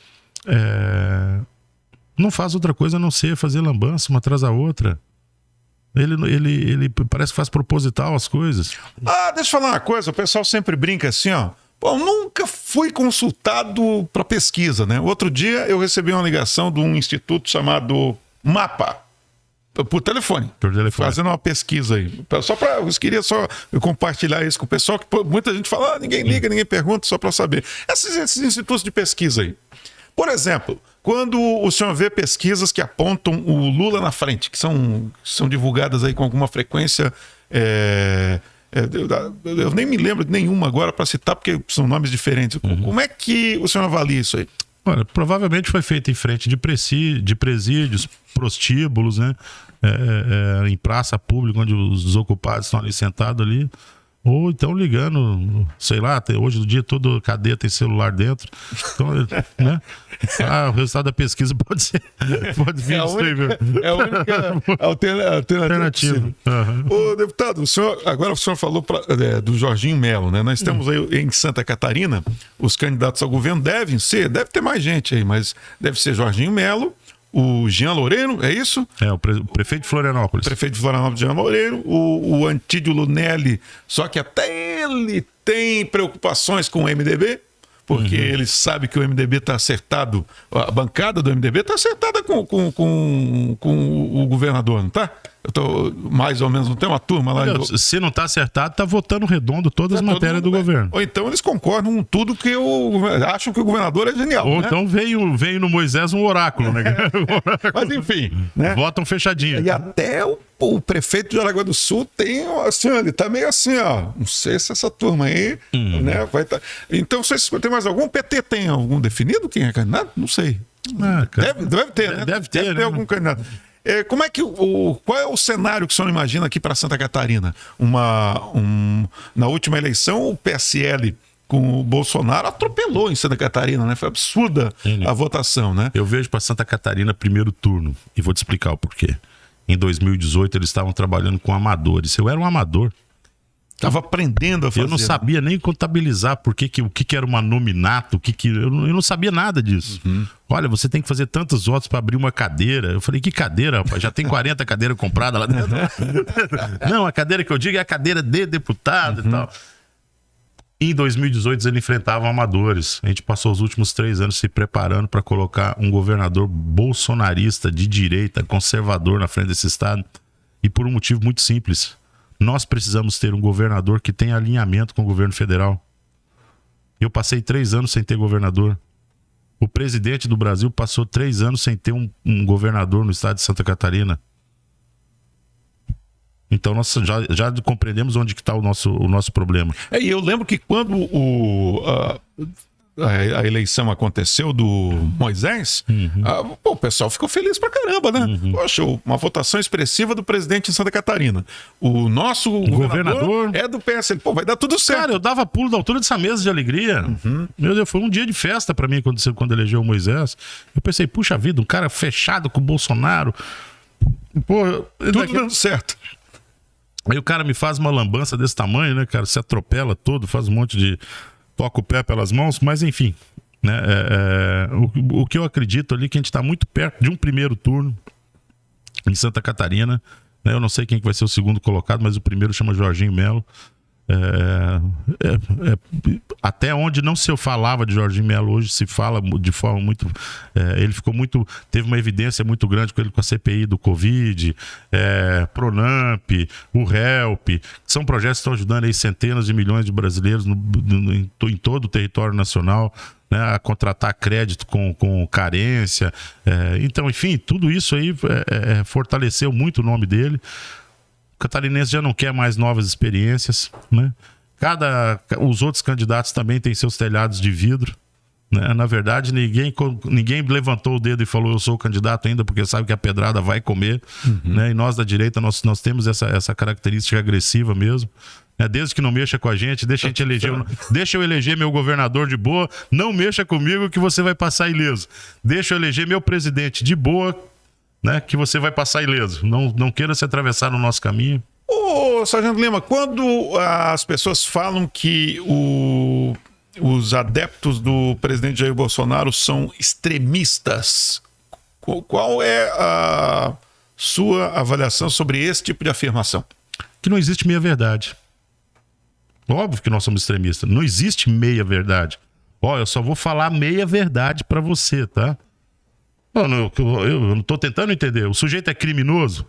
não faz outra coisa a não ser fazer lambança uma atrás da outra. Ele parece que faz proposital as coisas. Deixa eu falar uma coisa, o pessoal sempre brinca assim, ó. Pô, nunca fui consultado para pesquisa, né? Outro dia eu recebi uma ligação de um instituto chamado MAPA, por telefone. Fazendo uma pesquisa aí. Eu queria compartilhar isso com o pessoal, que muita gente fala, ninguém liga, ninguém pergunta, só para saber. Esses institutos de pesquisa aí. Por exemplo, quando o senhor vê pesquisas que apontam o Lula na frente, que são divulgadas aí com alguma frequência, eu nem me lembro de nenhuma agora para citar, porque são nomes diferentes. Como é que o senhor avalia isso aí? Olha, provavelmente foi feito em frente de presídios, prostíbulos, né? em praça pública, onde os desocupados estão ali sentados ali, ou então ligando, sei lá, hoje o dia todo cadeia tem celular dentro. Então, né? O resultado da pesquisa pode vir disso aí, viu? É a única alternativa. Ô, deputado, agora o senhor falou do Jorginho Melo, né? Nós temos aí em Santa Catarina, os candidatos ao governo deve ter mais gente aí, mas deve ser Jorginho Melo, o Jean Loureiro, é isso? O prefeito de Florianópolis. Prefeito de Florianópolis, Jean Loureiro, o Antídio Lunelli, só que até ele tem preocupações com o MDB, porque ele sabe que o MDB está acertado, a bancada do MDB está acertada com o governador, não está? Eu tô, mais ou menos, não tem uma turma lá? Se não está acertado, está votando redondo todas as matérias do governo. Ou então eles concordam com tudo que acham que o governador é genial. Ou né? então veio no Moisés um oráculo, né? Mas enfim, né? Votam fechadinho. E até o prefeito de Aragua do Sul tem, assim, ele tá meio assim, ó. Não sei se essa turma aí, né, vai estar. Então, vocês tem mais algum? O PT tem algum definido quem é candidato? Não sei. Deve ter, né? Deve ter algum candidato. Como é que qual é o cenário que o senhor imagina aqui para Santa Catarina? Na última eleição, o PSL com o Bolsonaro atropelou em Santa Catarina, né? Foi absurda a votação, né? Eu vejo para Santa Catarina primeiro turno e vou te explicar o porquê. Em 2018 eles estavam trabalhando com amadores. Eu era um amador. Estava aprendendo a fazer. Eu não sabia nem contabilizar o que era uma nominato, eu não sabia nada disso. Olha, você tem que fazer tantos votos para abrir uma cadeira. Eu falei, que cadeira, rapaz? Já tem 40 cadeiras compradas lá dentro. Não, a cadeira que eu digo é a cadeira de deputado e tal. Em 2018 eles enfrentavam amadores. A gente passou os últimos 3 anos se preparando para colocar um governador bolsonarista, de direita, conservador na frente desse estado. E por um motivo muito simples. Nós precisamos ter um governador que tenha alinhamento com o governo federal. Eu passei 3 anos sem ter governador. O presidente do Brasil passou 3 anos sem ter um governador no estado de Santa Catarina. Então nós já compreendemos onde que está o nosso problema. E eu lembro que quando a eleição aconteceu do Moisés, o pessoal ficou feliz pra caramba, né? Poxa, uma votação expressiva do presidente em Santa Catarina. O nosso governador é do PSL. Pô, vai dar tudo certo. Cara, eu dava pulo da altura dessa mesa de alegria. Meu Deus, foi um dia de festa pra mim quando elegeu o Moisés. Eu pensei, puxa vida, um cara fechado com o Bolsonaro. Pô, tudo dando certo. Aí o cara me faz uma lambança desse tamanho, né, cara? Se atropela todo, faz um monte de... toca o pé pelas mãos, mas enfim, né? O que eu acredito ali é que a gente está muito perto de um primeiro turno em Santa Catarina, né? Eu não sei quem que vai ser o segundo colocado, mas o primeiro chama Jorginho Melo. Até onde não se falava de Jorginho Melo, hoje se fala de forma muito... ele ficou muito... Teve uma evidência muito grande com ele com a CPI do Covid, Pronamp, o HELP, são projetos que estão ajudando aí centenas de milhões de brasileiros em todo o território nacional, né, a contratar crédito com carência. Então, enfim, tudo isso aí fortaleceu muito o nome dele. O catarinense já não quer mais novas experiências, né? Os outros candidatos também têm seus telhados de vidro, né? Na verdade, ninguém levantou o dedo e falou eu sou o candidato ainda, porque sabe que a pedrada vai comer, né? E nós da direita, nós temos essa característica agressiva mesmo, né? Desde que não mexa com a gente, deixa eu eleger meu governador de boa, não mexa comigo que você vai passar ileso. Deixa eu eleger meu presidente de boa, né, que você vai passar ileso. Não queira se atravessar no nosso caminho. Ô, Sargento Lima, quando as pessoas falam que os adeptos do presidente Jair Bolsonaro são extremistas, qual é a sua avaliação sobre esse tipo de afirmação? Que não existe meia-verdade. Óbvio que nós somos extremistas. Não existe meia-verdade. Eu só vou falar meia-verdade pra você, tá? Eu não estou tentando entender. O sujeito é criminoso?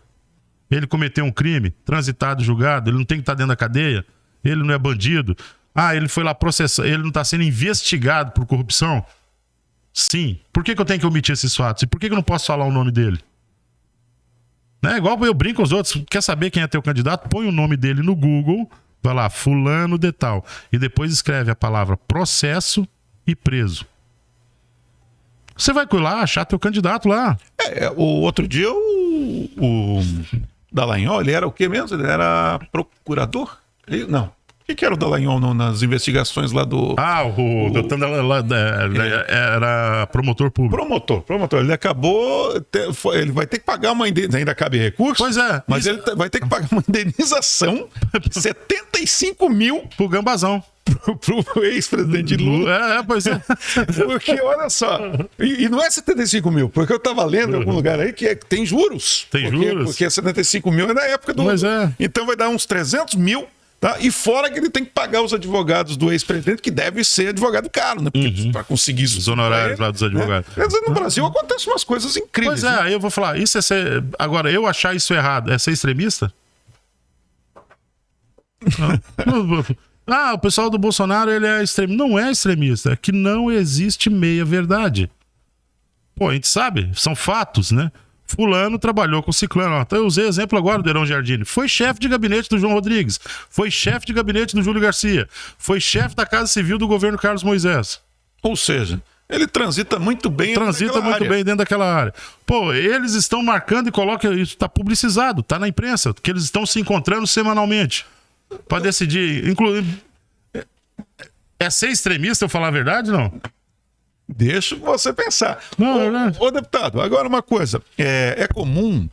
Ele cometeu um crime, transitado, julgado, ele não tem que estar dentro da cadeia? Ele não é bandido? Ele foi lá processar, ele não está sendo investigado por corrupção? Sim. Por que eu tenho que omitir esses fatos? E por que eu não posso falar o nome dele? Igual eu brinco com os outros. Quer saber quem é teu candidato? Põe o nome dele no Google, vai lá, fulano de tal, e depois escreve a palavra processo e preso. Você vai lá achar teu candidato lá. O outro dia o Dallagnol, ele era o quê mesmo? Ele era procurador? Não. O que era o Dallagnol nas investigações lá do... era promotor público. Promotor. Ele acabou... Ele vai ter que pagar uma indenização. Ainda cabe recurso? Pois é. Mas ele vai ter que pagar uma indenização de 75 mil... Pro Gambazão. Pro ex-presidente Lula. Pois é. Porque, olha só, e não é 75 mil, porque eu estava lendo em algum lugar aí que tem juros. Porque 75 mil é na época do... Mas é. Então vai dar uns 300 mil, tá? E fora que ele tem que pagar os advogados do ex-presidente, que deve ser advogado caro, né? Porque para conseguir isso... Os honorários lá dos advogados. Quer dizer, no Brasil acontecem umas coisas incríveis. Pois é, aí eu vou falar, isso é ser... Agora, eu achar isso errado, é ser extremista? O pessoal do Bolsonaro, ele é extremista. Não é extremista, é que não existe meia-verdade. Pô, a gente sabe, são fatos, né? Fulano trabalhou com ciclano. Então eu usei exemplo agora do Heron Giardini. Foi chefe de gabinete do João Rodrigues. Foi chefe de gabinete do Júlio Garcia. Foi chefe da Casa Civil do governo Carlos Moisés. Ou seja, ele transita muito bem dentro daquela área. Pô, eles estão marcando e colocam isso, está publicizado, está na imprensa, que eles estão se encontrando semanalmente. Para decidir, inclusive, é ser extremista eu falar a verdade, não? Deixa você pensar. Não. Ô, deputado, agora uma coisa. É comum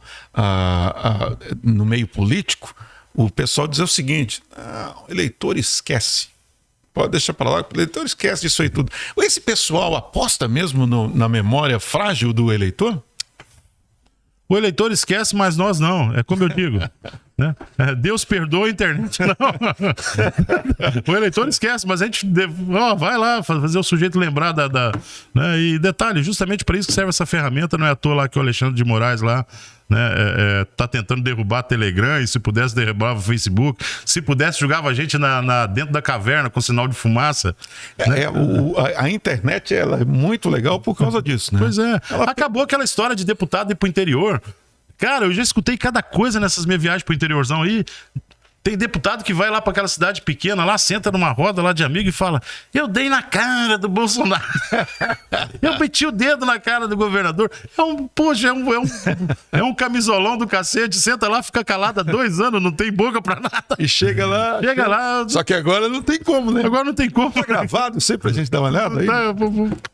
no meio político o pessoal dizer o seguinte: o eleitor esquece. Pode deixar para lá, o eleitor esquece disso aí tudo. Esse pessoal aposta mesmo na memória frágil do eleitor? O eleitor esquece, mas nós não. É como eu digo. Né? Deus perdoa a internet. Não. O eleitor esquece, mas a gente vai lá fazer o sujeito lembrar né? E detalhe, justamente para isso que serve essa ferramenta. Não é à toa lá que o Alexandre de Moraes lá, né, tá tentando derrubar a Telegram, e se pudesse derrubar o Facebook, se pudesse jogava a gente dentro da caverna com sinal de fumaça. Né? A internet ela é muito legal por causa disso, né? Pois é. Acabou aquela história de deputado ir pro interior. Cara, eu já escutei cada coisa nessas minhas viagens pro interiorzão aí. Tem deputado que vai lá para aquela cidade pequena, lá senta numa roda lá de amigo e fala: eu dei na cara do Bolsonaro. Eu meti o dedo na cara do governador. É um camisolão do cacete. Senta lá, fica calado há 2 anos, não tem boca pra nada. E chega lá. Só que agora não tem como, né? Agora não tem como. Tá gravado sempre pra gente dar uma olhada aí.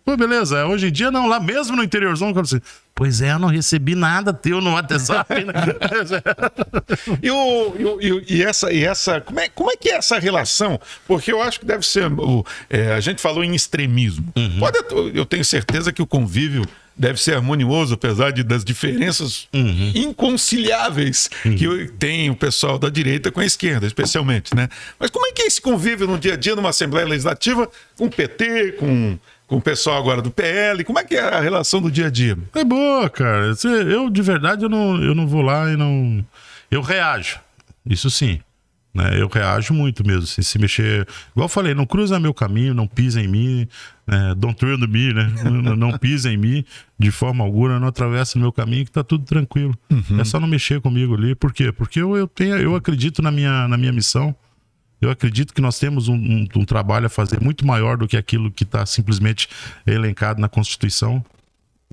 Pô, beleza. Hoje em dia não, lá mesmo no interiorzão, como assim. Pois é, eu não recebi nada teu no WhatsApp. Né? E essa como é que é essa relação? Porque eu acho que deve ser... a gente falou em extremismo. Eu tenho certeza que o convívio deve ser harmonioso, apesar das diferenças inconciliáveis que tem o pessoal da direita com a esquerda, especialmente, né? Mas como é que é esse convívio no dia a dia numa Assembleia Legislativa com o PT, com o pessoal agora do PL? Como é que é a relação do dia a dia? É boa, cara. Eu, de verdade, eu não vou lá e não... Eu reajo, isso sim. Né? Eu reajo muito mesmo, assim, se mexer... Igual eu falei, não cruza meu caminho, não pisa em mim, don't tread on me, né? Não pisa em mim de forma alguma, não atravessa meu caminho, que tá tudo tranquilo. É só não mexer comigo ali. Por quê? Porque eu acredito na minha missão. Eu acredito que nós temos um trabalho a fazer muito maior do que aquilo que está simplesmente elencado na Constituição.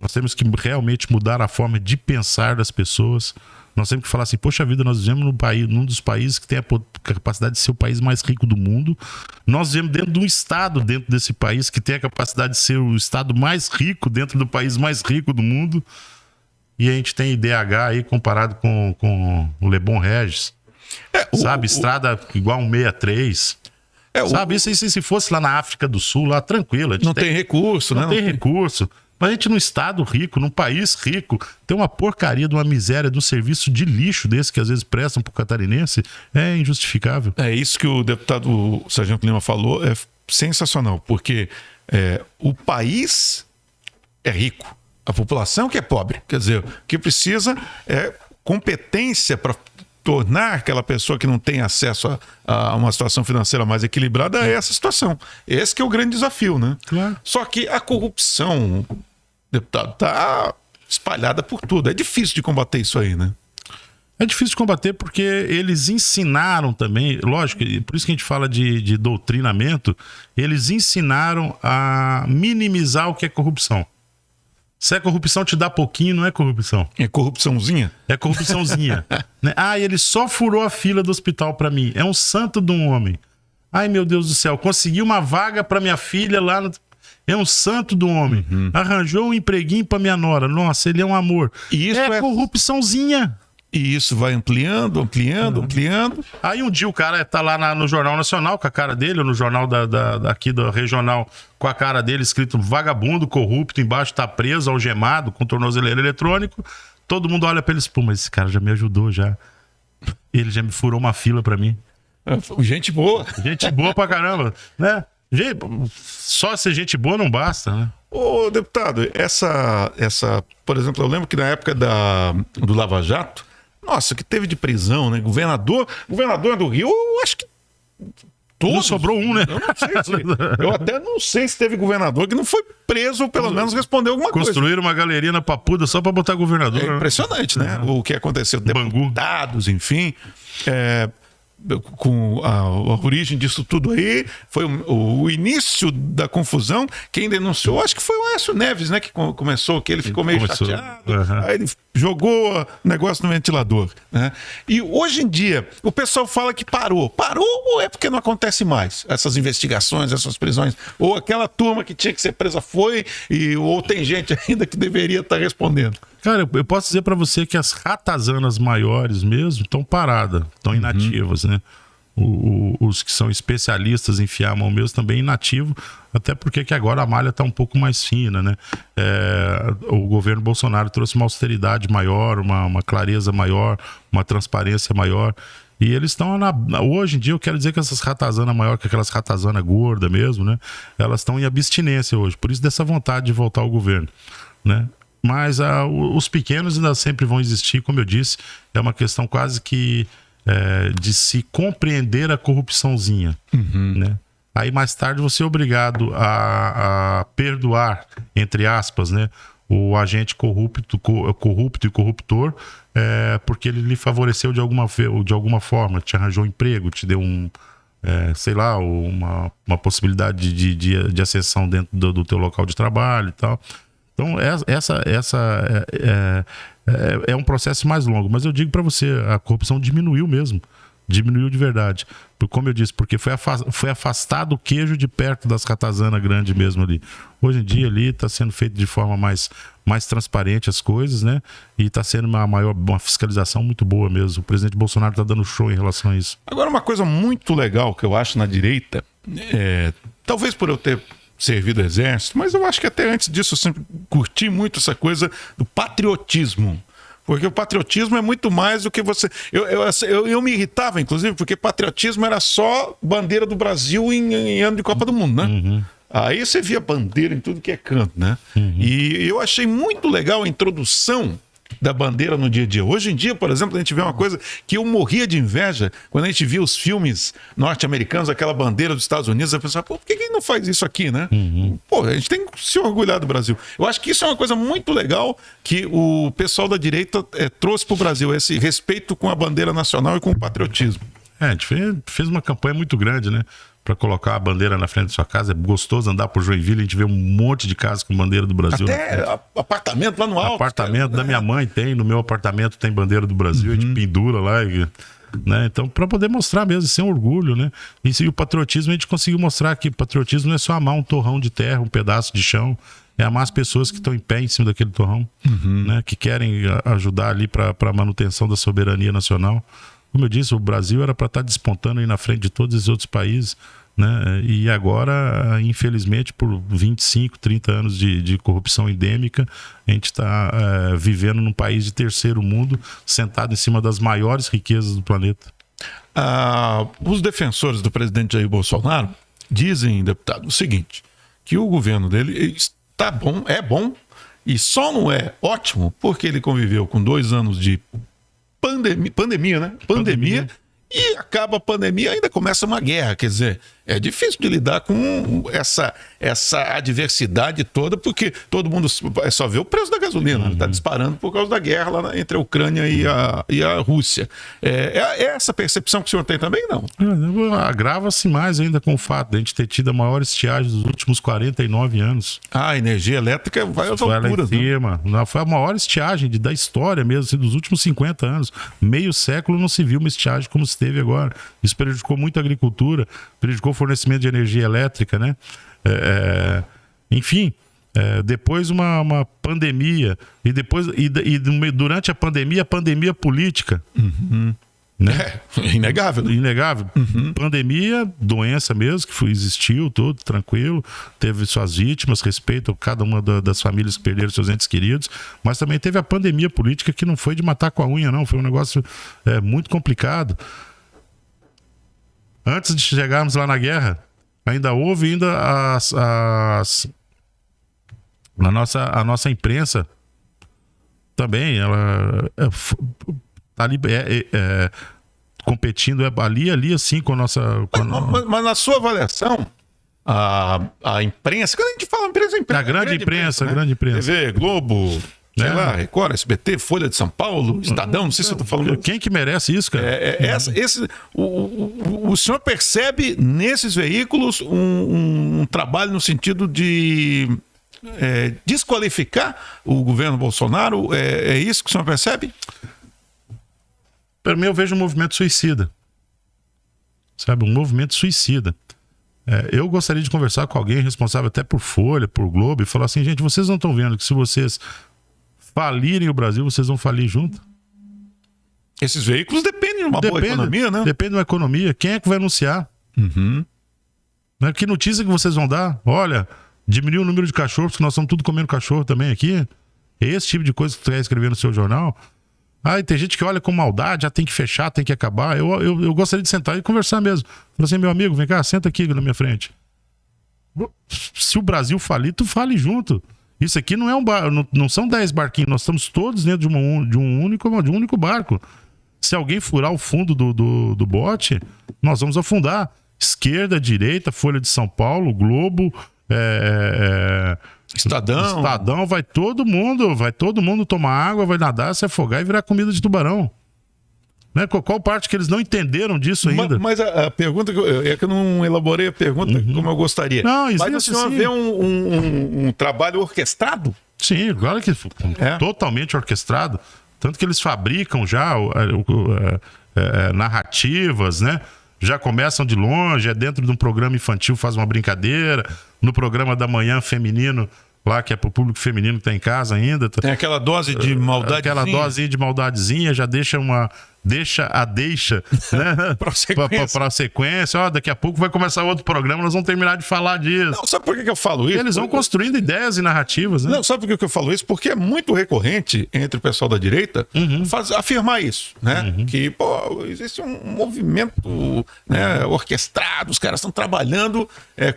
Nós temos que realmente mudar a forma de pensar das pessoas. Nós temos que falar assim: poxa vida, nós vivemos num dos países que tem a capacidade de ser o país mais rico do mundo. Nós vivemos dentro de um estado dentro desse país que tem a capacidade de ser o estado mais rico dentro do país mais rico do mundo. E a gente tem IDH aí comparado com o Lebon Regis. Sabe, estrada igual 163. Sabe, isso se fosse lá na África do Sul, lá tranquilo. Não tem recurso, né? Não tem recurso. Mas a gente num estado rico, num país rico, tem uma porcaria de uma miséria, de um serviço de lixo desse que às vezes prestam pro catarinense, é injustificável. É isso que o deputado Sargento Lima falou, é sensacional, porque o país é rico, a população que é pobre. Quer dizer, o que precisa é competência para tornar aquela pessoa que não tem acesso a uma situação financeira mais equilibrada a essa situação. Esse que é o grande desafio, né? Claro. Só que a corrupção, deputado, está espalhada por tudo. É difícil de combater isso aí, né? É difícil de combater porque eles ensinaram também, lógico, por isso que a gente fala de doutrinamento, eles ensinaram a minimizar o que é corrupção. Se a corrupção te dá pouquinho, não é corrupção. É corrupçãozinha? É corrupçãozinha. Né? Ele só furou a fila do hospital pra mim. É um santo de um homem. Ai, meu Deus do céu. Consegui uma vaga pra minha filha lá no... É um santo do homem. Arranjou um empreguinho pra minha nora. Nossa, ele é um amor. E isso é corrupçãozinha. E isso vai ampliando. Aí um dia o cara tá lá no Jornal Nacional com a cara dele, ou no jornal aqui do regional, com a cara dele escrito vagabundo, corrupto, embaixo tá preso, algemado, com tornozeleiro eletrônico. Todo mundo olha pra ele e diz, pô, mas esse cara já me ajudou já. Ele já me furou uma fila pra mim. Gente boa. Gente boa pra caramba, né? Só ser gente boa não basta, né? Ô, deputado, por exemplo, eu lembro que na época do Lava Jato, nossa, o que teve de prisão, né? Governador do Rio, eu acho que todos. Não sobrou um, né? Eu até não sei se teve governador que não foi preso ou pelo menos respondeu alguma coisa. Construíram uma galeria na Papuda só pra botar governador. É impressionante, né? O que aconteceu. Deputados, enfim. Com a origem disso tudo aí, foi o início da confusão. Quem denunciou, acho que foi o Aécio Neves, né? Que começou, que ele ficou meio chateado. Aí ele jogou o negócio no ventilador, né? E hoje em dia, o pessoal fala que parou. Parou ou é porque não acontece mais? Essas investigações, essas prisões. Ou aquela turma que tinha que ser presa foi, ou tem gente ainda que deveria estar respondendo. Cara, eu posso dizer pra você que as ratazanas maiores mesmo estão paradas, estão inativas, né? Os que são especialistas em fiar a mão mesmo também inativo, até porque que agora a malha está um pouco mais fina, né? O governo Bolsonaro trouxe uma austeridade maior, uma clareza maior, uma transparência maior. E eles estão hoje em dia, eu quero dizer que essas ratazanas maior que aquelas ratazanas gordas mesmo, né? Elas estão em abstinência hoje, por isso dessa vontade de voltar ao governo, né? Mas os pequenos ainda sempre vão existir, como eu disse, é uma questão quase que de se compreender a corrupçãozinha, né? Aí mais tarde você é obrigado a perdoar, entre aspas, né, o agente corrupto e corruptor, porque ele lhe favoreceu de alguma forma, te arranjou um emprego, te deu sei lá, uma possibilidade de ascensão dentro do teu local de trabalho e tal. Então, essa é um processo mais longo. Mas eu digo para você, a corrupção diminuiu mesmo. Diminuiu de verdade. Como eu disse, porque foi afastado o queijo de perto das ratazanas grandes mesmo ali. Hoje em dia ali está sendo feito de forma mais transparente as coisas, né? E está sendo uma fiscalização muito boa mesmo. O presidente Bolsonaro está dando show em relação a isso. Agora, uma coisa muito legal que eu acho na direita, talvez por eu ter servido exército, mas eu acho que até antes disso eu sempre curti muito essa coisa do patriotismo. Porque o patriotismo é muito mais do que você... Eu me irritava, inclusive, porque patriotismo era só bandeira do Brasil em ano de Copa do Mundo, né? Aí você via bandeira em tudo que é canto, né? E eu achei muito legal a introdução da bandeira no dia a dia. Hoje em dia, por exemplo, a gente vê uma coisa que eu morria de inveja quando a gente via os filmes norte-americanos, aquela bandeira dos Estados Unidos, eu pensava, por que ele não faz isso aqui, né? Pô, a gente tem que se orgulhar do Brasil. Eu acho que isso é uma coisa muito legal que o pessoal da direita trouxe para o Brasil, esse respeito com a bandeira nacional e com o patriotismo. A gente fez uma campanha muito grande, né? Para colocar a bandeira na frente da sua casa. É gostoso andar por Joinville, a gente vê um monte de casa com bandeira do Brasil. Até apartamento lá no alto. Apartamento da minha mãe tem, no meu apartamento tem bandeira do Brasil, a gente pendura lá, né? Então, para poder mostrar mesmo, ser um orgulho, né? E o patriotismo, a gente conseguiu mostrar que patriotismo não é só amar um torrão de terra, um pedaço de chão, é amar as pessoas que estão em pé em cima daquele torrão, né? Que querem ajudar ali para a manutenção da soberania nacional. Como eu disse, o Brasil era para estar despontando aí na frente de todos os outros países, né? E agora, infelizmente, por 25, 30 anos de corrupção endêmica, a gente está vivendo num país de terceiro mundo, sentado em cima das maiores riquezas do planeta. Os defensores do presidente Jair Bolsonaro dizem, deputado, o seguinte, que o governo dele está bom, é bom, e só não é ótimo porque ele conviveu com 2 anos de pandemia, né? Pandemia. E acaba a pandemia, ainda começa uma guerra. Quer dizer, É difícil de lidar com essa adversidade toda, porque todo mundo só vê o preço da gasolina, está disparando por causa da guerra lá entre a Ucrânia e a Rússia. É essa percepção que o senhor tem também, não? Agrava-se mais ainda com o fato de a gente ter tido a maior estiagem dos últimos 49 anos. A energia elétrica vai às alturas. Foi a maior estiagem da história mesmo, assim, dos últimos 50 anos. Meio século não se viu uma estiagem como se teve agora. Isso prejudicou muito a agricultura, prejudicou o fornecimento de energia elétrica, né? Enfim, depois uma pandemia e durante a pandemia política. Né? Inegável. Inegável. Pandemia, doença mesmo, que existiu, tudo tranquilo, teve suas vítimas, respeito a cada uma das famílias que perderam seus entes queridos, mas também teve a pandemia política, que não foi de matar com a unha, não, foi um negócio muito complicado. Antes de chegarmos lá na guerra, ainda houve a nossa imprensa também, ela tá ali competindo ali assim com a nossa... Mas na sua avaliação, a imprensa, quando a gente fala imprensa... A grande imprensa. TV, Globo... Sei lá, Record, SBT, Folha de São Paulo, Estadão, não sei se eu tô falando... Quem que merece isso, cara? O senhor percebe nesses veículos um trabalho no sentido de desqualificar o governo Bolsonaro? É isso que o senhor percebe? Para mim, eu vejo um movimento suicida. Sabe, um movimento suicida. Eu gostaria de conversar com alguém responsável até por Folha, por Globo, e falar assim, gente, vocês não estão vendo que se vocês falirem o Brasil, vocês vão falir junto? Esses veículos dependem de uma boa economia, né? Depende de uma economia. Quem é que vai anunciar? Né? Que notícia que vocês vão dar? Olha, diminuiu o número de cachorros, porque nós estamos tudo comendo cachorro também aqui. É esse tipo de coisa que tu quer escrever no seu jornal? E tem gente que olha com maldade, já tem que fechar, tem que acabar. Eu gostaria de sentar e conversar mesmo. Falar assim, meu amigo, vem cá, senta aqui na minha frente. Se o Brasil falir, tu fale junto. Isso aqui não é não são 10 barquinhos, nós estamos todos dentro de um único barco. Se alguém furar o fundo do bote, nós vamos afundar. Esquerda, direita, Folha de São Paulo, Globo, Estadão, vai todo mundo tomar água, vai nadar, se afogar e virar comida de tubarão. Né? Qual parte que eles não entenderam disso ainda? Mas a pergunta que eu não elaborei a pergunta como eu gostaria. Não, mas o senhor vê um trabalho orquestrado? Sim, claro que totalmente orquestrado. Tanto que eles fabricam já narrativas, né? Já começam de longe, dentro de um programa infantil, faz uma brincadeira. No programa da manhã feminino, lá que é pro público feminino que tá em casa ainda. Tem aquela dose de maldadezinha. Aquela dose de maldadezinha, já deixa né? Pra sequência. Daqui a pouco vai começar outro programa, nós vamos terminar de falar disso. Não, sabe por que eu falo isso? Eles vão construindo ideias e narrativas, né? Não, sabe por que eu falo isso? Porque é muito recorrente entre o pessoal da direita afirmar isso, né? Que, existe um movimento, né, orquestrado, os caras estão trabalhando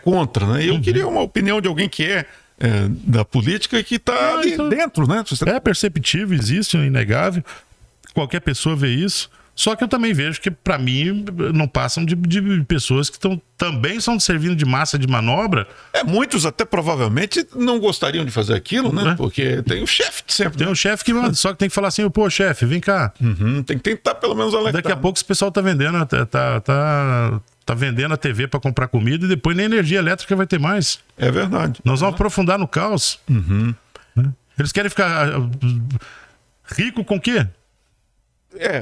contra, né? E eu queria uma opinião de alguém que da política e que está ali dentro, né? É perceptível, existe, é inegável. Qualquer pessoa vê isso. Só que eu também vejo que, para mim, não passam de pessoas que também estão servindo de massa de manobra. Muitos até provavelmente não gostariam de fazer aquilo, né? Porque tem o chefe sempre. Tem um chefe que manda, só que tem que falar assim, pô, chefe, vem cá. Tem que tentar pelo menos alertar. Daqui a pouco esse pessoal tá vendendo, tá vendendo a TV para comprar comida e depois nem energia elétrica vai ter mais. É verdade. Nós vamos aprofundar no caos. Eles querem ficar rico com o quê?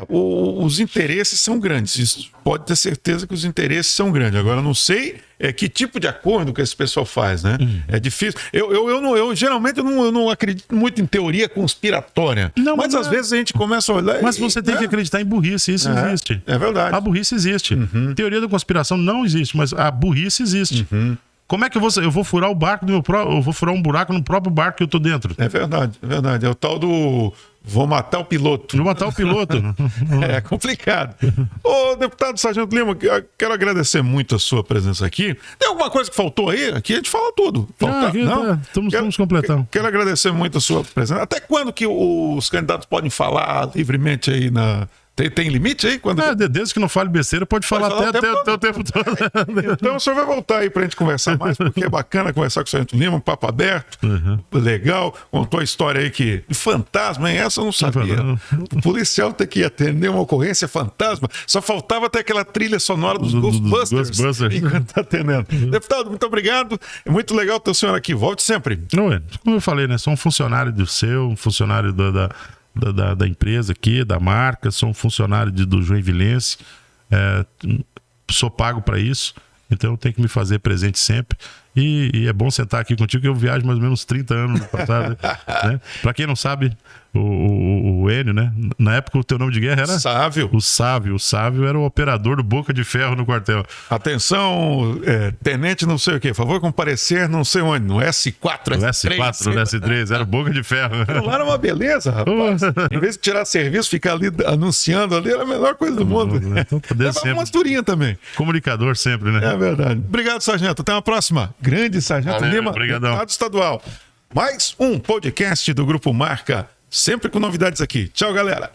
Os interesses são grandes. Isso pode ter certeza que os interesses são grandes. Agora, eu não sei que tipo de acordo que esse pessoal faz, né? É difícil. Eu geralmente eu não acredito muito em teoria conspiratória. Mas às vezes a gente começa a olhar. Mas você tem que acreditar em burrice. Isso existe. É verdade. A burrice existe. Teoria da conspiração não existe, mas a burrice existe. Como é que eu vou furar o barco do meu próprio. Eu vou furar um buraco no próprio barco que eu tô dentro? É verdade. É o tal do. Vou matar o piloto. Vou matar o piloto. É complicado. Ô, deputado Sargento Lima, quero agradecer muito a sua presença aqui. Tem alguma coisa que faltou aí? Aqui a gente fala tudo. Estamos completando. Quero agradecer muito a sua presença. Até quando que os candidatos podem falar livremente aí Tem limite aí? Quando... Desde que não fale besteira, pode falar até o tempo todo. Então o senhor vai voltar aí pra gente conversar mais, porque é bacana conversar com o Sargento Lima, um papo aberto, legal. Contou a história aí que fantasma, hein? Essa eu não sabia. O policial tem que atender uma ocorrência fantasma. Só faltava até aquela trilha sonora dos Ghostbusters enquanto tá atendendo. Deputado, muito obrigado. É muito legal ter o senhor aqui. Volte sempre. Não é, como eu falei, né? Sou um funcionário do seu, um funcionário da empresa aqui, da marca, sou um funcionário do Joinvilense, sou pago para isso, então eu tenho que me fazer presente sempre. E é bom sentar aqui contigo, que eu viajo mais ou menos 30 anos no passado. Né? Para quem não sabe, o Enio, né? Na época o teu nome de guerra era? Sávio. O Sávio. O Sávio era o operador do Boca de Ferro no quartel. Atenção, tenente não sei o quê, favor comparecer não sei onde, no S4, no S4, no S3, era o Boca de Ferro. Lá era uma beleza, rapaz. Em vez de tirar serviço, ficar ali anunciando ali, era a melhor coisa do mundo. Então, levava umas turinhas também. Comunicador sempre, né? É verdade. Obrigado, Sargento. Até uma próxima. Grande Sargento Lima, deputado estadual. Mais um podcast do Grupo Marca, sempre com novidades aqui. Tchau, galera.